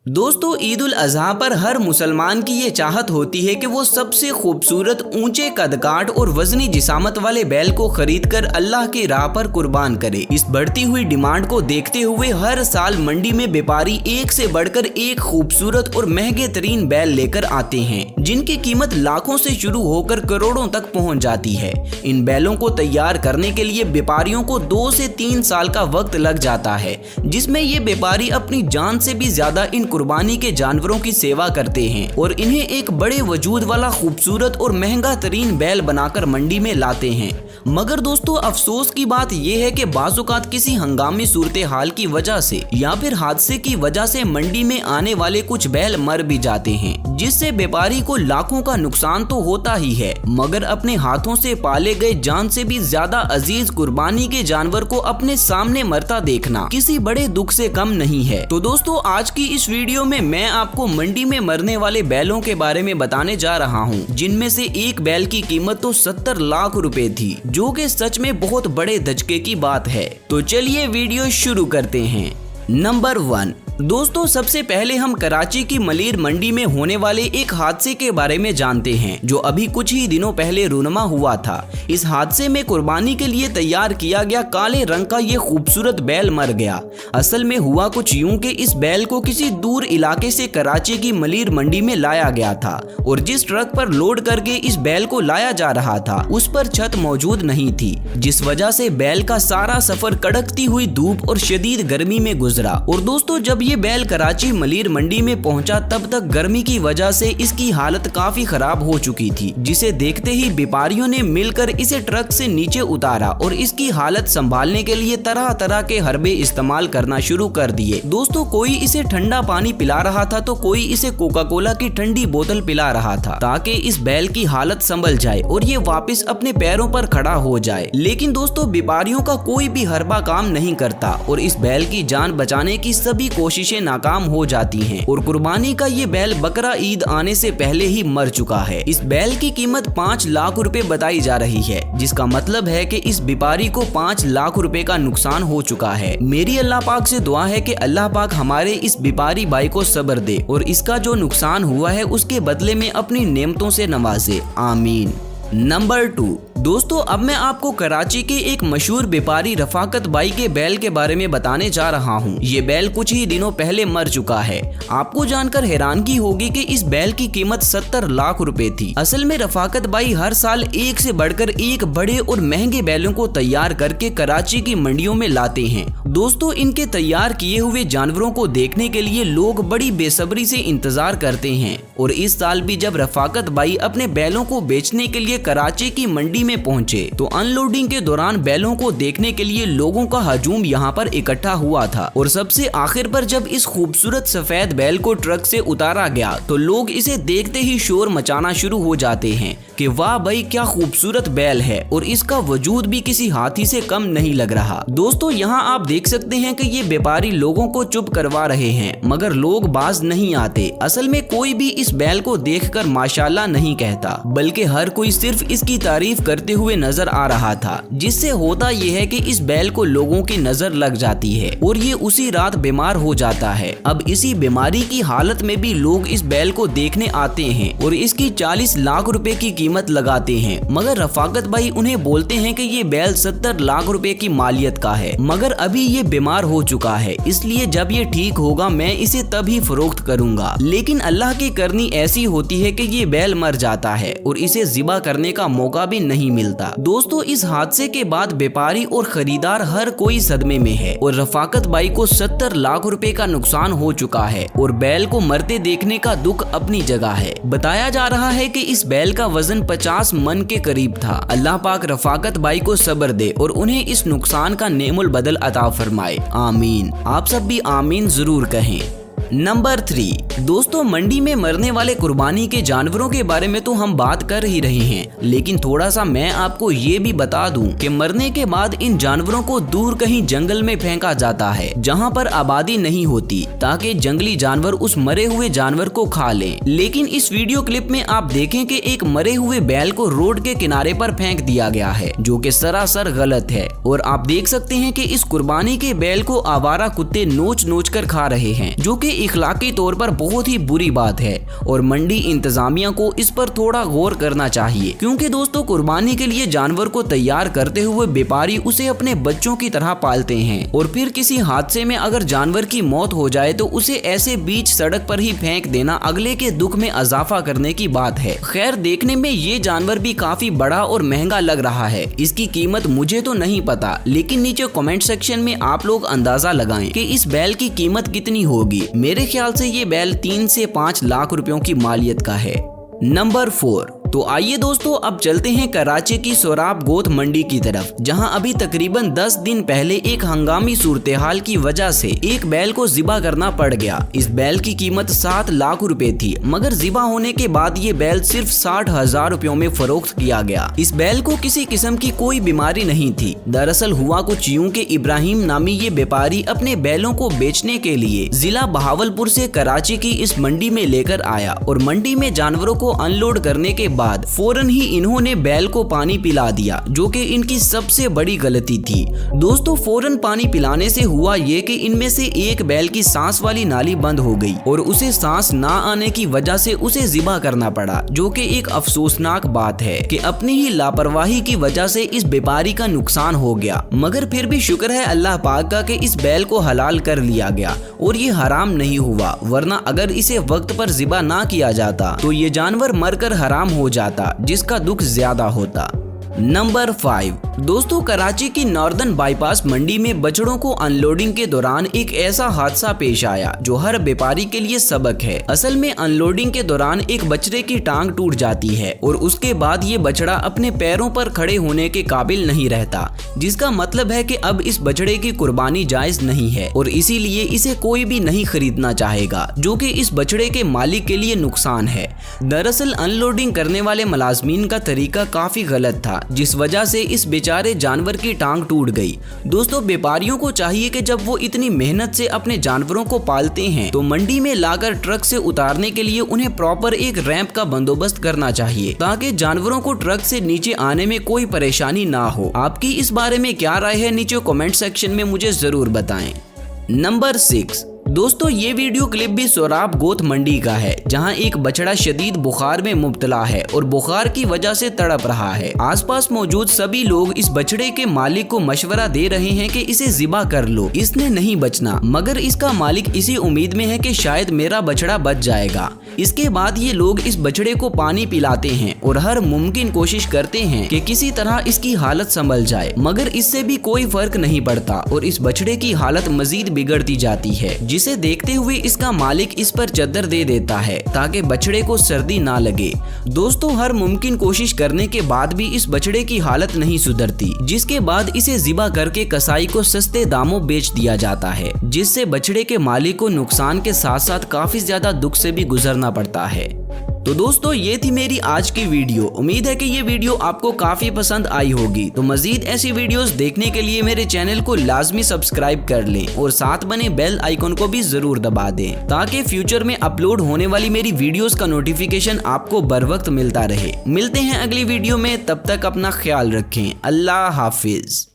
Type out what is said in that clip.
दोस्तों, ईद उल अजहा पर हर मुसलमान की ये चाहत होती है कि वो सबसे खूबसूरत, ऊंचे कदकाठ और वजनी जिसामत वाले बैल को खरीदकर अल्लाह की राह पर कुर्बान करे। इस बढ़ती हुई डिमांड को देखते हुए हर साल मंडी में व्यापारी एक से बढ़कर एक खूबसूरत और महंगे तरीन बैल लेकर आते हैं, जिनकी कीमत लाखों से शुरू होकर करोड़ों तक पहुँच जाती है। इन बैलों को तैयार करने के लिए व्यापारियों को 2 से 3 साल का वक्त लग जाता है, जिसमें ये व्यापारी अपनी जान से भी ज्यादा इन कुर्बानी के जानवरों की सेवा करते हैं और इन्हें एक बड़े वजूद वाला खूबसूरत और महंगा तरीन बैल बनाकर मंडी में लाते हैं। मगर दोस्तों, अफसोस की बात यह है कि बाज़-औक़ात किसी हंगामी सूरत हाल की वजह से या फिर हादसे की वजह से मंडी में आने वाले कुछ बैल मर भी जाते हैं, जिससे व्यापारी को लाखों का नुकसान तो होता ही है, मगर अपने हाथों से पाले गए जान से भी ज्यादा अजीज कुर्बानी के जानवर को अपने सामने मरता देखना किसी बड़े दुख से कम नहीं है। तो दोस्तों, आज की इस वीडियो में मैं आपको मंडी में मरने वाले बैलों के बारे में बताने जा रहा हूँ, जिनमें से एक बैल की कीमत तो 70 लाख रुपए थी, जो कि सच में बहुत बड़े धचके की बात है। तो चलिए वीडियो शुरू करते हैं। नंबर 1। दोस्तों, सबसे पहले हम कराची की मलीर मंडी में होने वाले एक हादसे के बारे में जानते हैं, जो अभी कुछ ही दिनों पहले रूनुमा हुआ था। इस हादसे में कुर्बानी के लिए तैयार किया गया काले रंग का ये खूबसूरत बैल मर गया। असल में हुआ कुछ यूं कि इस बैल को किसी दूर इलाके से कराची की मलीर मंडी में लाया गया था और जिस ट्रक पर लोड करके इस बैल को लाया जा रहा था, उस पर छत मौजूद नहीं थी, जिस वजह से बैल का सारा सफर कड़कती हुई धूप और शदीद गर्मी में गुजरा। और दोस्तों, जब ये बैल कराची मलीर मंडी में पहुंचा, तब तक गर्मी की वजह से इसकी हालत काफी खराब हो चुकी थी, जिसे देखते ही व्यापारियों ने मिलकर इसे ट्रक से नीचे उतारा और इसकी हालत संभालने के लिए तरह तरह के हरबे इस्तेमाल करना शुरू कर दिए। दोस्तों, कोई इसे ठंडा पानी पिला रहा था तो कोई इसे कोका कोला की ठंडी बोतल पिला रहा था, ताकि इस बैल की हालत संभल जाए और ये वापस अपने पैरों पर खड़ा हो जाए। लेकिन दोस्तों, व्यापारियों का कोई भी हरबा काम नहीं करता और इस बैल की जान बचाने की सभी कोशिशें नाकाम हो जाती हैं और कुर्बानी का ये बैल बकरा ईद आने से पहले ही मर चुका है। इस बैल की कीमत 5 लाख रुपए बताई जा रही है, जिसका मतलब है कि इस व्यापारी को 5 लाख रुपए का नुकसान हो चुका है। मेरी अल्लाह पाक से दुआ है कि अल्लाह पाक हमारे इस व्यापारी भाई को सब्र दे और इसका जो नुकसान हुआ है उसके बदले में अपनी नेमतों से नवाजे। आमीन। नंबर 2। दोस्तों, अब मैं आपको कराची के एक मशहूर व्यापारी रफाकत भाई के बैल के बारे में बताने जा रहा हूँ। ये बैल कुछ ही दिनों पहले मर चुका है। आपको जानकर हैरानगी होगी कि इस बैल की कीमत 70 लाख रुपए थी। असल में रफाकत भाई हर साल एक से बढ़कर एक बड़े और महंगे बैलों को तैयार करके कराची की मंडियों में लाते हैं। दोस्तों, इनके तैयार किए हुए जानवरों को देखने के लिए लोग बड़ी बेसब्री से इंतजार करते हैं और इस साल भी जब रफाकत भाई अपने बैलों को बेचने के लिए कराची की मंडी में पहुंचे, तो अनलोडिंग के दौरान बैलों को देखने के लिए लोगों का हजूम यहां पर इकट्ठा हुआ था और सबसे आखिर पर जब इस खूबसूरत सफेद बैल को ट्रक से उतारा गया, तो लोग इसे देखते ही शोर मचाना शुरू हो जाते हैं कि वाह भाई, क्या खूबसूरत बैल है और इसका वजूद भी किसी हाथी से कम नहीं लग रहा। दोस्तों, यहाँ आप देख सकते हैं कि ये व्यापारी लोगों को चुप करवा रहे हैं, मगर लोग बाज नहीं आते। असल में कोई भी इस बैल को देखकर माशाल्लाह नहीं कहता, बल्कि हर कोई सिर्फ इसकी तारीफ करते हुए नजर आ रहा था, जिससे होता यह है कि इस बैल को लोगों की नजर लग जाती है और ये उसी रात बीमार हो जाता है। अब इसी बीमारी की हालत में भी लोग इस बैल को देखने आते हैं और इसकी 40 लाख रुपए की कीमत लगाते हैं, मगर रफाकत भाई उन्हें बोलते हैं कि ये बैल 70 लाख रुपए की मालियत का है, मगर अभी ये बीमार हो चुका है, इसलिए जब ये ठीक होगा मैं इसे तभी फरोख्त करूंगा। लेकिन अल्लाह की करनी ऐसी होती है कि ये बैल मर जाता है और इसे ज़िबा करने का मौका भी नहीं मिलता। दोस्तों, इस हादसे के बाद व्यापारी और खरीदार हर कोई सदमे में है और रफाकत भाई को 70 लाख रुपए का नुकसान हो चुका है और बैल को मरते देखने का दुख अपनी जगह है। बताया जा रहा है कि इस बैल का वजन 50 मन के करीब था। अल्लाह पाक रफाकत भाई को सब्र दे और उन्हें इस नुकसान का नेमुल बदल अता फरमाए। आमीन। आप सब भी आमीन जरूर कहें। नंबर 3। दोस्तों, मंडी में मरने वाले कुर्बानी के जानवरों के बारे में तो हम बात कर ही रहे हैं, लेकिन थोड़ा सा मैं आपको ये भी बता दूं कि मरने के बाद इन जानवरों को दूर कहीं जंगल में फेंका जाता है, जहां पर आबादी नहीं होती, ताकि जंगली जानवर उस मरे हुए जानवर को खा लें। लेकिन इस वीडियो क्लिप में आप देखें कि एक मरे हुए बैल को रोड के किनारे पर फेंक दिया गया है, जो कि सरासर गलत है। और आप देख सकते हैं कि इस कुर्बानी के बैल को आवारा कुत्ते नोच नोच कर खा रहे हैं, जो कि इखलाकी तौर पर बहुत ही बुरी बात है और मंडी इंतजामिया को इस पर थोड़ा गौर करना चाहिए, क्योंकि दोस्तों कुर्बानी के लिए जानवर को तैयार करते हुए व्यापारी उसे अपने बच्चों की तरह पालते हैं और फिर किसी हादसे में अगर जानवर की मौत हो जाए तो उसे ऐसे बीच सड़क पर ही फेंक देना अगले के दुख में इजाफा करने की बात है। खैर, देखने में ये जानवर भी काफी बड़ा और महंगा लग रहा है। इसकी कीमत मुझे तो नहीं पता, लेकिन नीचे कमेंट सेक्शन में आप लोग अंदाजा लगाएं कि इस बैल की कीमत कितनी होगी। मेरे ख्याल से ये बैल 3 से 5 लाख रुपयों की मालियत का है। नंबर 4। तो आइए दोस्तों अब चलते हैं कराची की सोराब गोत मंडी की तरफ, जहां अभी तकरीबन 10 दिन पहले एक हंगामी सूरत-ए-हाल की वजह से एक बैल को ज़िबा करना पड़ गया। इस बैल की कीमत 7 लाख रुपए थी, मगर ज़िबा होने के बाद ये बैल सिर्फ 60,000 रुपयों में फरोख्त किया गया। इस बैल को किसी किस्म की कोई बीमारी नहीं थी। दरअसल हुआ कुछ यूं कि इब्राहिम नामी ये व्यापारी अपने बैलों को बेचने के लिए जिला बहावलपुर से कराची की इस मंडी में लेकर आया और मंडी में जानवरों को अनलोड करने के बाद फौरन ही इन्होंने बैल को पानी पिला दिया, जो कि इनकी सबसे बड़ी गलती थी। दोस्तों, फौरन पानी पिलाने से हुआ ये कि इनमें से एक बैल की सांस वाली नाली बंद हो गई और उसे सांस ना आने की वजह से उसे ज़िबा करना पड़ा, जो कि एक अफसोसनाक बात है कि अपनी ही लापरवाही की वजह से इस व्यापारी का नुकसान हो गया। मगर फिर भी शुक्र है अल्लाह पाक का कि इस बैल को हलाल कर लिया गया और ये हराम नहीं हुआ, वरना अगर इसे वक्त पर ज़िबा ना किया जाता तो ये जानवर मरकर हराम हो जाता, जिसका दुख ज्यादा होता। नंबर 5। दोस्तों, कराची की नॉर्दर्न बाईपास मंडी में बछड़ों को अनलोडिंग के दौरान एक ऐसा हादसा पेश आया जो हर व्यापारी के लिए सबक है। असल में अनलोडिंग के दौरान एक बछड़े की टांग टूट जाती है और उसके बाद ये बछड़ा अपने पैरों पर खड़े होने के काबिल नहीं रहता, जिसका मतलब है कि अब इस बछड़े की कुर्बानी जायज नहीं है और इसीलिए इसे कोई भी नहीं खरीदना चाहेगा, जो कि इस बछड़े के मालिक के लिए नुकसान है। दरअसल अनलोडिंग करने वाले मुलाजमीन का तरीका काफी गलत था, जिस वजह से इस बेचारे जानवर की टांग टूट गई। दोस्तों, व्यापारियों को चाहिए कि जब वो इतनी मेहनत से अपने जानवरों को पालते हैं तो मंडी में लाकर ट्रक से उतारने के लिए उन्हें प्रॉपर एक रैंप का बंदोबस्त करना चाहिए, ताकि जानवरों को ट्रक से नीचे आने में कोई परेशानी ना हो। आपकी इस बारे में क्या राय है, नीचे कमेंट सेक्शन में मुझे जरूर बताएं। नंबर 6। दोस्तों, ये वीडियो क्लिप भी सोराब गोत मंडी का है, जहां एक बछड़ा शदीद बुखार में मुब्तला है और बुखार की वजह से तड़प रहा है। आसपास मौजूद सभी लोग इस बछड़े के मालिक को मशवरा दे रहे हैं कि इसे ज़िबा कर लो, इसने नहीं बचना, मगर इसका मालिक इसी उम्मीद में है कि शायद मेरा बछड़ा बच जाएगा। इसके बाद ये लोग इस बछड़े को पानी पिलाते हैं और हर मुमकिन कोशिश करते हैं कि किसी तरह इसकी हालत संभल जाए, मगर इससे भी कोई फर्क नहीं पड़ता और इस बछड़े की हालत मजीद बिगड़ती जाती है, जिसे देखते हुए इसका मालिक इस पर चद्दर दे देता है ताकि बछड़े को सर्दी ना लगे। दोस्तों, हर मुमकिन कोशिश करने के बाद भी इस बछड़े की हालत नहीं सुधरती, जिसके बाद इसे ज़िबा करके कसाई को सस्ते दामों बेच दिया जाता है, जिससे बछड़े के मालिक को नुकसान के साथ साथ काफी ज्यादा दुख से भी गुजरना पड़ता है। तो दोस्तों, ये थी मेरी आज की वीडियो। उम्मीद है कि ये वीडियो आपको काफी पसंद आई होगी। तो मजीद ऐसी वीडियोस देखने के लिए मेरे चैनल को लाजमी सब्सक्राइब कर लें और साथ बने बेल आइकन को भी जरूर दबा दें, ताकि फ्यूचर में अपलोड होने वाली मेरी वीडियोस का नोटिफिकेशन आपको बर वक्त मिलता रहे। मिलते हैं अगली वीडियो में, तब तक अपना ख्याल रखें। अल्लाह हाफिज।